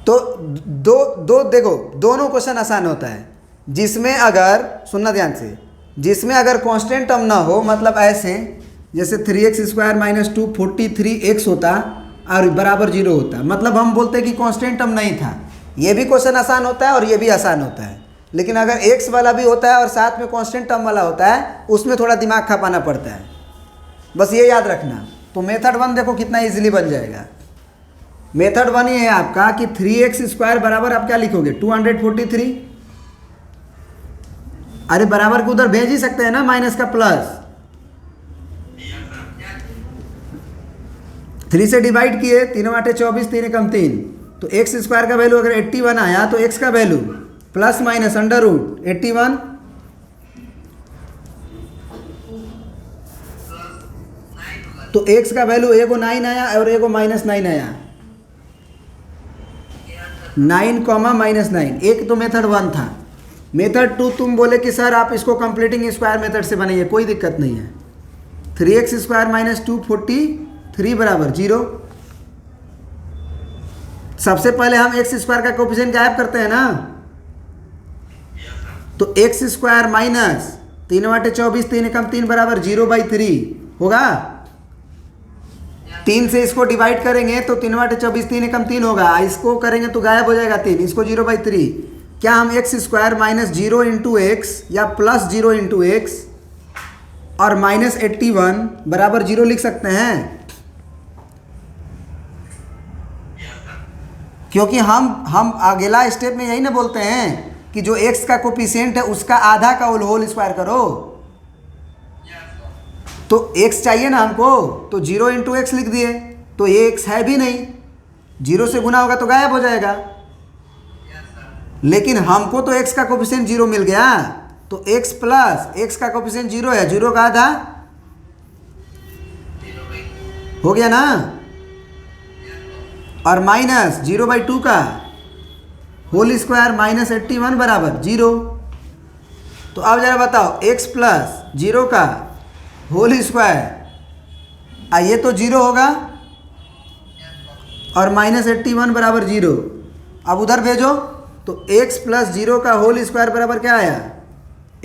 तो देखो दोनों क्वेश्चन आसान होता है, जिसमें अगर सुनना ध्यान से, जिसमें अगर कांस्टेंट टर्म ना हो, मतलब ऐसे जैसे 3x स्क्वायर माइनस 243x होता और बराबर 0 होता, मतलब हम बोलते हैं कि कांस्टेंट टर्म नहीं था। ये भी क्वेश्चन आसान होता है और ये भी आसान होता है। लेकिन अगर एक्स वाला भी होता है और साथ में कांस्टेंट टर्म वाला होता है, उसमें थोड़ा दिमाग खपाना पड़ता है, बस ये याद रखना। तो मेथड 1 देखो कितना इजीली बन जाएगा। मेथड 1 ये है आपका कि 3x² बराबर आप क्या लिखोगे 243। अरे बराबर को उधर भेज ही सकते हैं ना, माइनस का प्लस। 3 से डिवाइड किए, 3 आठे 24, 3 एकम 3, तो x² का वैल्यू अगर 81 आया तो x का value plus minus under root 81, तो x का वैल्यू एगो 9 आया और एगो -9 आया, 9 कॉमा -9। एक तो मेथड 1 था। मेथड 2 तुम बोले कि सर आप इसको कंप्लीटिंग स्क्वायर मेथड से बनाइए, कोई दिक्कत नहीं है। 3x² - 243 बराबर 0। सबसे पहले हम x² का कोफिशिएंट गायब करते हैं ना, तो x² माइनस 3 आठे 24, 3 एकम 3 बराबर 0/3 होगा। 3 से इसको डिवाइड करेंगे तो 3 आठे 24, 3 एकम 3 होगा। इसको करेंगे तो गायब हो जाएगा 3, इसको 0/3। क्या हम x² माइनस 0 इंटू एक्स या प्लस 0 इंटू एक्स और -81 बराबर 0 लिख सकते हैं? क्योंकि हम अगला स्टेप में यही ना बोलते हैं कि जो x का कोफिशिएंट है उसका आधा का होल स्क्वायर करो। तो x चाहिए ना हमको, तो 0 इंटू एक्स लिख दिए, तो ये x है भी नहीं, 0 से गुना होगा तो गायब हो जाएगा। लेकिन हमको तो x का कोफिशिएंट 0 मिल गया, तो x प्लस x का कोफिशिएंट 0 है, 0 का आधा हो गया ना, और माइनस 0/2 का होल स्क्वायर -81 बराबर 0। तो अब जरा बताओ x प्लस 0 का होल स्क्वायर, ये तो 0 होगा और -81 बराबर 0। अब उधर भेजो तो x प्लस 0 का होल स्क्वायर बराबर क्या आया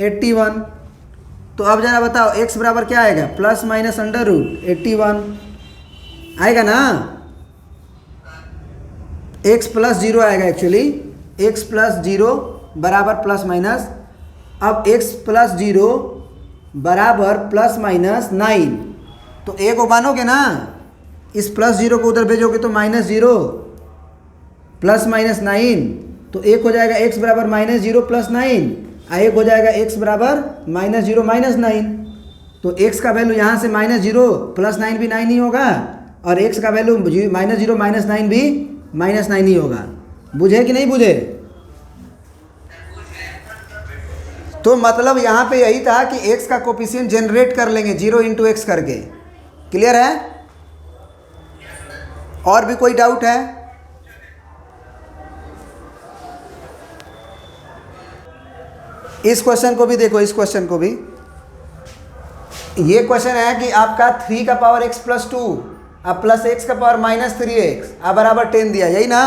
81। तो अब जरा बताओ x बराबर क्या आएगा प्लस माइनस अंडर रूट 81 आएगा ना। x प्लस 0 आएगा एक्चुअली, x प्लस 0 बराबर प्लस माइनस। अब x प्लस 0 बराबर प्लस माइनस 9, तो a को मानोगे ना, इस प्लस 0 को उधर भेजोगे तो -0 प्लस -9, तो एक हो जाएगा x बराबर -0 प्लस 9, एक हो जाएगा x बराबर -0 -9। तो x का वैल्यू यहाँ से -0 प्लस 9 भी 9 ही होगा, और x का वैल्यू -0 -9 भी -9 ही होगा। बुझे कि नहीं बुझे? तो मतलब यहाँ पे यही था कि x का कोफिशिएंट जनरेट कर लेंगे 0 इंटू एक्स करके। क्लियर है? और भी कोई डाउट है? इस क्वेश्चन को भी देखो, इस क्वेश्चन को भी। ये क्वेश्चन है कि आपका 3 का पावर x प्लस 2 अब प्लस x का पावर -3x अब बराबर 10 दिया, यही ना।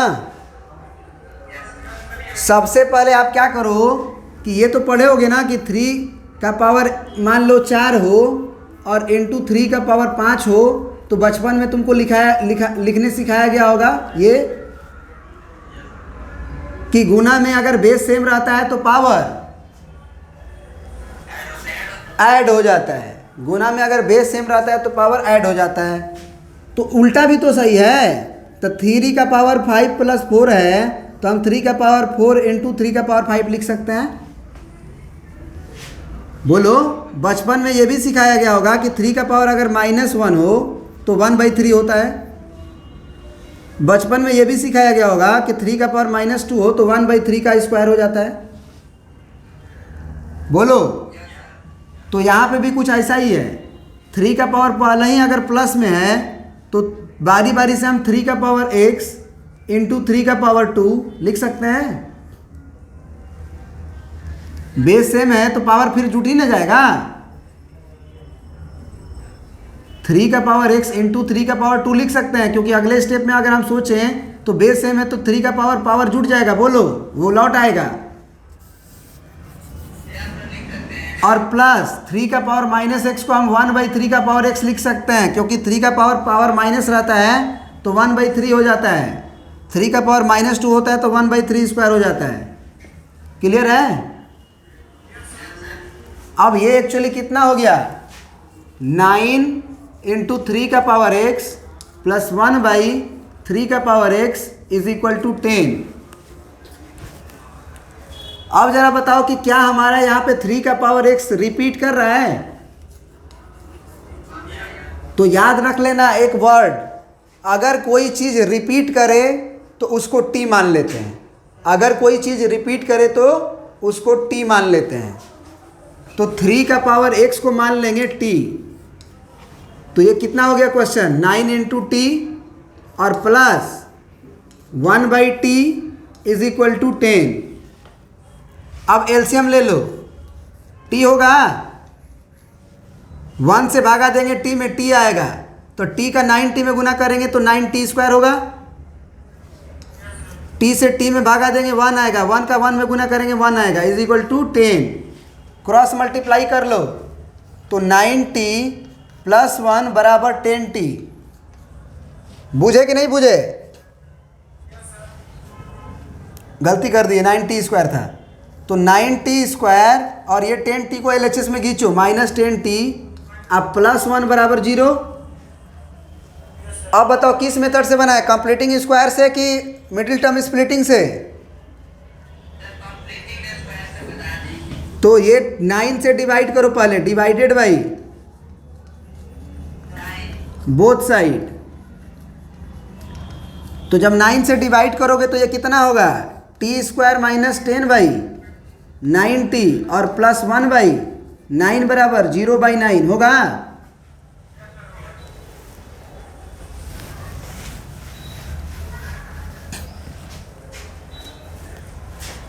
सबसे पहले आप क्या करो कि ये तो पढ़े होगे ना कि 3 का पावर मान लो 4 हो और इंटू 3 का पावर 5 हो, तो बचपन में तुमको लिखने सिखाया गया होगा ये कि गुना में अगर बेस सेम रहता है तो पावर ऐड हो जाता है, गुना में अगर बेस सेम रहता है तो पावर ऐड हो जाता है। तो उल्टा भी तो सही है। तो 3 का पावर 5 प्लस 4 है, तो हम 3 का पावर 4 इंटू 3 का पावर 5 लिख सकते हैं। बोलो, बचपन में ये भी सिखाया गया होगा कि 3 का पावर अगर -1 हो तो 1/3 होता है। बचपन में ये भी सिखाया गया होगा कि 3 का पावर -2 हो तो 1/3 का स्क्वायर हो जाता है। बोलो, तो यहाँ पे भी कुछ ऐसा ही है। 3 का पावर पहले ही अगर प्लस में है तो बारी बारी से हम 3 का पावर x इंटू 3 का पावर 2 लिख सकते हैं। बेस सेम है तो पावर फिर जुट ही ना जाएगा। 3 का पावर x इंटू 3 का पावर 2 लिख सकते हैं, क्योंकि अगले स्टेप में अगर हम सोचें तो बेस सेम है तो 3 का पावर जुट जाएगा। बोलो, वो लौट आएगा। और प्लस 3 का पावर -x को हम 1/3 का पावर x लिख सकते हैं, क्योंकि 3 का पावर माइनस रहता है तो 1/3 हो जाता है। 3 का पावर -2 होता है तो 1/3 स्क्वायर हो जाता है। क्लियर है? अब ये एक्चुअली कितना हो गया, 9 इंटू 3 का पावर x प्लस 1/3 का power x is equal to 10। अब जरा बताओ कि क्या हमारा यहाँ पे 3 का पावर x रिपीट कर रहा है? तो याद रख लेना एक वर्ड, अगर कोई चीज़ रिपीट करे तो उसको t मान लेते हैं, अगर कोई चीज़ रिपीट करे तो उसको t मान लेते हैं। तो 3 का पावर x को मान लेंगे t, तो ये कितना हो गया क्वेश्चन, 9 इंटू टी और plus 1/t is equal to 10। अब एलसीएम ले लो, t होगा 1 से भागा देंगे t में t आएगा, तो t का 9t में गुना करेंगे तो 9t² होगा, t से t में भागा देंगे 1 आएगा, 1 का 1 में गुना करेंगे 1 आएगा, is equal to 10। Cross multiply कर लो तो 9t प्लस 1 बराबर 10t। बुझे कि नहीं बुझे? गलती कर दी, 9t² था, तो 9t² और ये 10t को LHS में खींचो, माइनस 10t, अब प्लस 1 बराबर 0। अब बताओ किस मेथड से बना है, कंप्लीटिंग स्क्वायर से कि मिडिल टर्म स्प्लिटिंग से? तो ये 9 से डिवाइड करो पहले, डिवाइडेड बाई बोथ साइड। तो जब 9 से डिवाइड करोगे तो ये कितना होगा, t² माइनस 10/9t और प्लस 1/9 बराबर 0/9 होगा।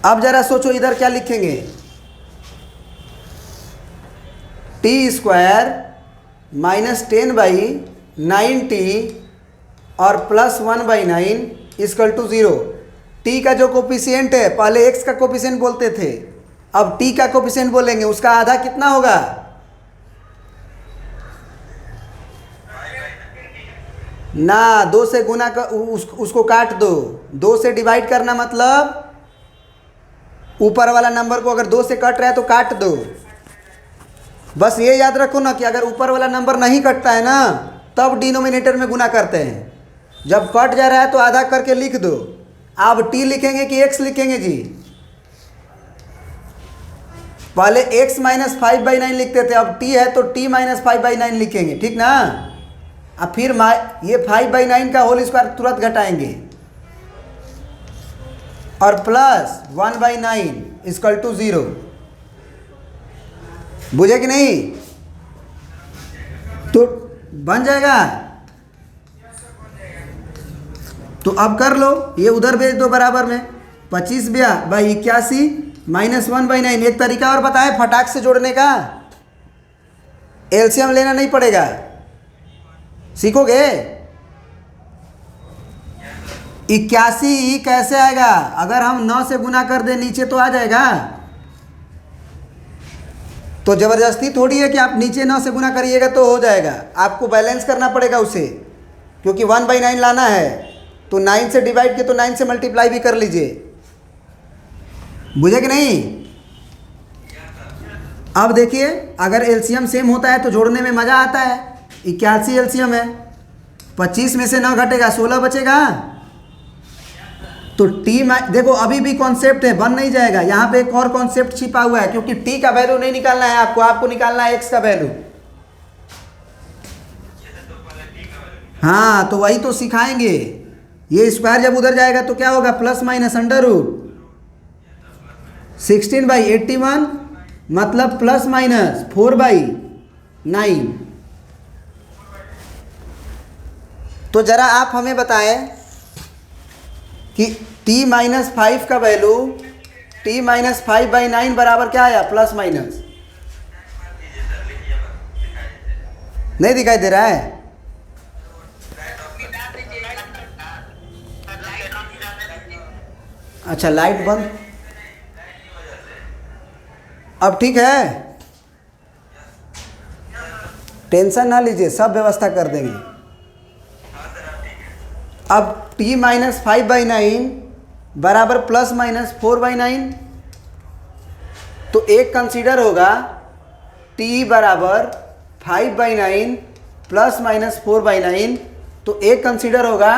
अब जरा सोचो इधर क्या लिखेंगे, t² माइनस 10/9t और प्लस 1/9 इक्वल टू 0। t का जो कोफिशिएंट है, पहले x का कोफिशिएंट बोलते थे, अब t का कोफिशिएंट बोलेंगे, उसका आधा कितना होगा, ना 2 से गुना कर, उसको काट दो, 2 से डिवाइड करना मतलब ऊपर वाला नंबर को अगर 2 से कट रहा है तो काट दो। बस ये याद रखो ना कि अगर ऊपर वाला नंबर नहीं कटता है ना तब डिनोमिनेटर में गुना करते हैं, जब कट जा रहा है तो आधा करके लिख दो। अब t लिखेंगे कि x लिखेंगे जी, पहले x माइनस 5/9 लिखते थे, अब t है तो t माइनस 5/9 लिखेंगे, ठीक ना। अब फिर ये 5/9 का होल स्क्वायर तुरंत घटाएंगे और प्लस 1/9 इक्वल टू 0। बुझे कि नहीं? तो बन जाएगा। तो अब कर लो, ये उधर भेज दो बराबर में, 25/81 माइनस 1/9। एक तरीका और बताएं फटाक से जोड़ने का, एलसीएम लेना नहीं पड़ेगा, सीखोगे। 81 कैसे आएगा, अगर हम 9 से गुना कर दें नीचे तो आ जाएगा, तो ज़बरदस्ती थोड़ी है कि आप नीचे 9 से गुना करिएगा तो हो जाएगा, आपको बैलेंस करना पड़ेगा उसे, क्योंकि 1/9 लाना है। तो 9 से डिवाइड किया तो 9 से मल्टीप्लाई भी कर लीजिए। बुझे कि नहीं? अब देखिए अगर एलसीएम सेम होता है तो जोड़ने में मज़ा आता है। 81 एलसीएम है, 25 में से 9 घटेगा 16 बचेगा, तो टी देखो अभी भी कॉन्सेप्ट है, बन नहीं जाएगा। यहाँ पे एक और कॉन्सेप्ट छिपा हुआ है, क्योंकि टी का वैल्यू नहीं निकालना है आपको निकालना है एक्स का वैल्यू। हाँ तो वही तो सिखाएंगे। ये स्क्वायर जब उधर जाएगा तो क्या होगा, प्लस माइनस अंडर रूट 16/81 मतलब प्लस माइनस 4/9। तो जरा आप हमें बताएं कि t माइनस 5 का वैल्यू t माइनस 5/9 बराबर क्या आया, प्लस माइनस। नहीं दिखाई दे रहा है? अच्छा लाइट बंद, अब ठीक है, टेंशन ना लीजिए, सब व्यवस्था कर देंगे। अब t माइनस 5/9 बराबर प्लस माइनस 4/9, तो एक कंसीडर होगा t बराबर 5/9 प्लस माइनस 4/9। तो एक कंसीडर होगा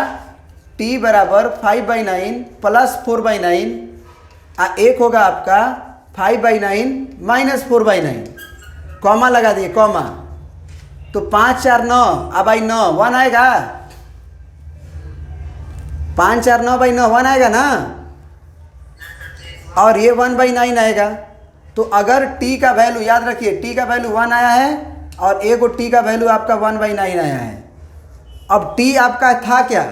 t बराबर 5/9 प्लस 4/9, एक होगा आपका 5/9 माइनस 4/9। कॉमा लगा दिए, कॉमा। तो 5 4 9 अब आई 9 1 आएगा, 5 4 9 बाई 9 1 आएगा ना, और ये 1/9 आएगा। तो अगर t का वैल्यू, याद रखिए t का वैल्यू 1 आया है और एक t का वैल्यू आपका 1/9 आया है। अब t आपका था क्या,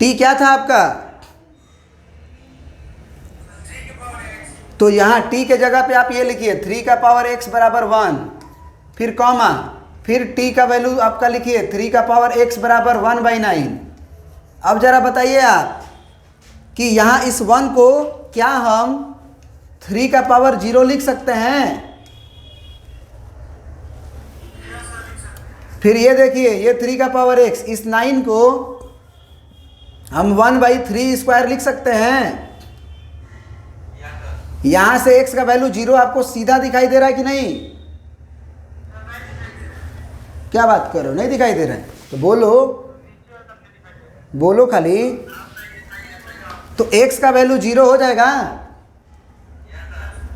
t क्या था आपका? तो यहाँ t के जगह पे आप ये लिखिए 3 का पावर x बराबर 1, फिर कॉमा, फिर t का वैल्यू आपका लिखिए 3 का पावर x बराबर 1/9। अब जरा बताइए आप कि यहाँ इस 1 को क्या हम 3 का पावर 0 लिख सकते हैं? फिर ये देखिए, ये 3 का पावर x, इस 9 को हम 1/3 स्क्वायर लिख सकते हैं। यहां से x का वैल्यू 0 आपको सीधा दिखाई दे रहा है कि नहीं? क्या बात करो, नहीं दिखाई दे रहा है तो बोलो, बोलो खाली। तो x का वैल्यू 0 हो जाएगा।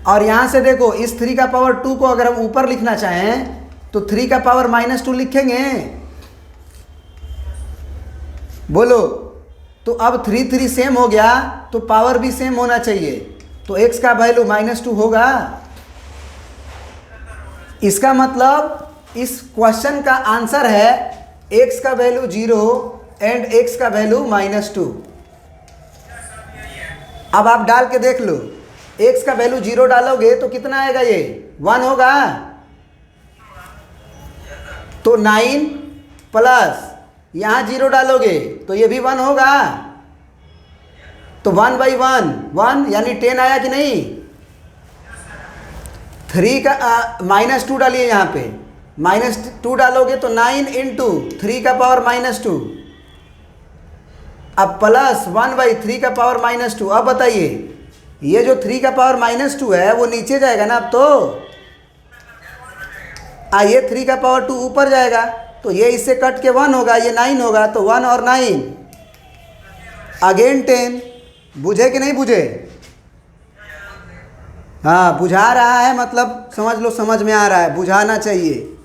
और यहां से देखो, इस 3 का पावर 2 को अगर हम ऊपर लिखना चाहें तो 3 का पावर -2 लिखेंगे। बोलो। तो अब 3 3 सेम हो गया तो पावर भी सेम होना चाहिए, तो x का वैल्यू -2 होगा। इसका मतलब इस क्वेश्चन का आंसर है x का वैल्यू 0 एंड x का वैल्यू -2। अब आप डाल के देख लो, x का वैल्यू 0 डालोगे तो कितना आएगा, ये 1 होगा। तो 9 प्लस यहाँ 0 डालोगे तो ये भी 1 होगा। तो 1/1 1 यानी 10 आया कि नहीं? 3 का -2 डालिए, यहाँ पे -2 डालोगे तो 9 इंटू 3 का पावर -2, अब प्लस 1/3 का पावर -2। अब बताइए, ये जो 3 का पावर -2 है वो नीचे जाएगा ना अब तो, ये 3 का पावर 2 ऊपर जाएगा, तो ये इससे कट के 1 होगा, ये 9 होगा, तो 1 और 9 अगेन 10। बुझे कि नहीं बुझे? हाँ, बुझा रहा है मतलब समझ लो, समझ में आ रहा है, बुझाना चाहिए,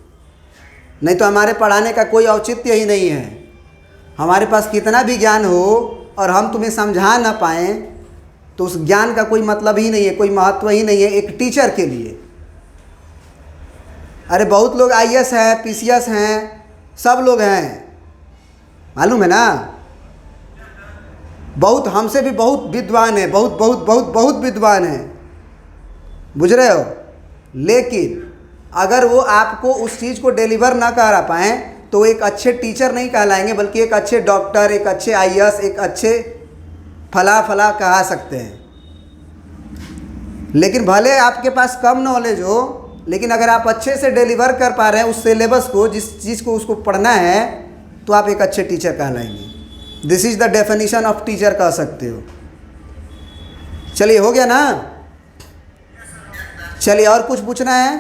नहीं तो हमारे पढ़ाने का कोई औचित्य ही नहीं है। हमारे पास कितना भी ज्ञान हो और हम तुम्हें समझा ना पाएँ तो उस ज्ञान का कोई मतलब ही नहीं है, कोई महत्व ही नहीं है एक टीचर के लिए। अरे बहुत लोग IAS हैं, PCS हैं, सब लोग हैं, मालूम है ना? बहुत, हमसे भी बहुत विद्वान है, बहुत बहुत बहुत बहुत विद्वान है, बुझ रहे हो? लेकिन अगर वो आपको उस चीज़ को डिलीवर ना करा पाएँ तो एक अच्छे टीचर नहीं कहलाएंगे, बल्कि एक अच्छे डॉक्टर, एक अच्छे IAS, एक अच्छे फला फला कहा सकते हैं। लेकिन भले आपके पास कम नॉलेज हो, लेकिन अगर आप अच्छे से डिलीवर कर पा रहे हैं उस सिलेबस को, जिस चीज़ को उसको पढ़ना है, तो आप एक अच्छे टीचर कहलाएंगे। This is the definition of teacher कह सकते हो। चलिए, हो गया ना? चलिए, और कुछ पूछना है?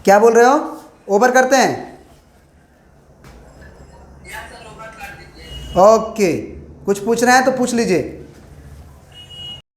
क्या बोल रहे हो? ओवर करते हैं? ओके, कुछ पूछना है तो पूछ लीजिए।